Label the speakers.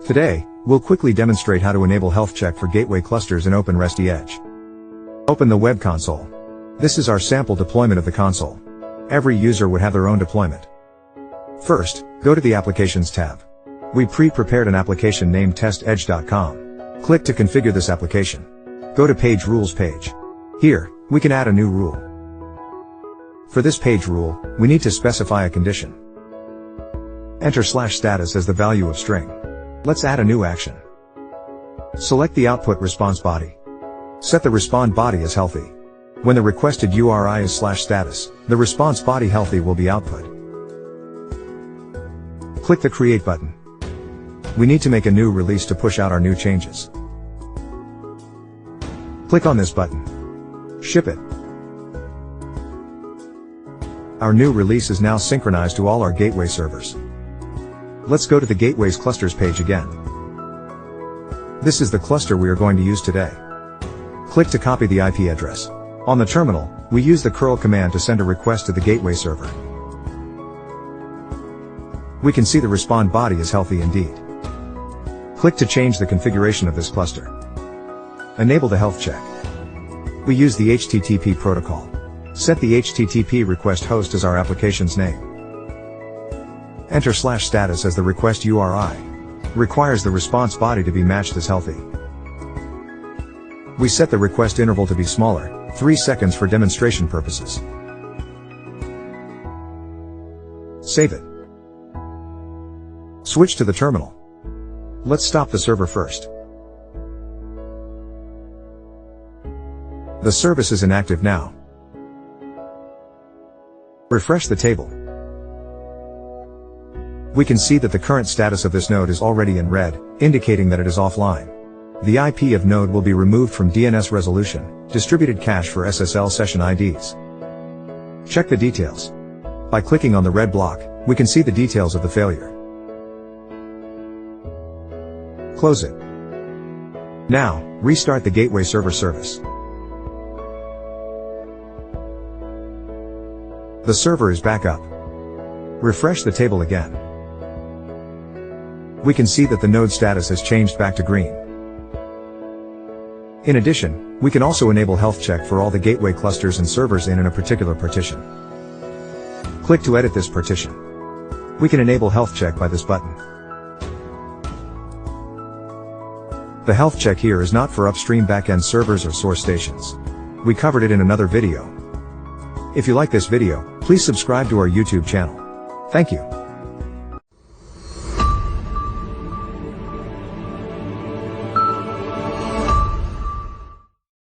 Speaker 1: Today, we'll quickly demonstrate how to enable health check for gateway clusters in OpenResty Edge. Open the web console. This is our sample deployment of the console. Every user would have their own deployment. First, go to the Applications tab. We pre-prepared an application named testedge.com. Click to configure this application. Go to Page Rules page. Here, we can add a new rule. For this page rule, we need to specify a condition. Enter /status as the value of string. Let's add a new action. Select the output response body. Set the respond body as healthy. When the requested URI is /status, the response body healthy will be output. Click the Create button. We need to make a new release to push out our new changes. Click on this button. Ship it. Our new release is now synchronized to all our gateway servers. Let's go to the Gateways Clusters page again. This is the cluster we are going to use today. Click to copy the IP address. On the terminal, we use the curl command to send a request to the gateway server. We can see the respond body is healthy indeed. Click to change the configuration of this cluster. Enable the health check. We use the HTTP protocol. Set the HTTP request host as our application's name. Enter /status as the request URI. Requires the response body to be matched as healthy. We set the request interval to be smaller, 3 seconds for demonstration purposes. Save it. Switch to the terminal. Let's stop the server first. The service is inactive now. Refresh the table. We can see that the current status of this node is already in red, indicating that it is offline. The IP of node will be removed from DNS resolution, distributed cache for SSL session IDs. Check the details. By clicking on the red block, we can see the details of the failure. Close it. Now, restart the gateway server service. The server is back up. Refresh the table again. We can see that the node status has changed back to green. In addition, we can also enable health check for all the gateway clusters and servers in a particular partition. Click to edit this partition. We can enable health check by this button. The health check here is not for upstream backend servers or source stations. We covered it in another video. If you like this video, please subscribe to our YouTube channel. Thank you.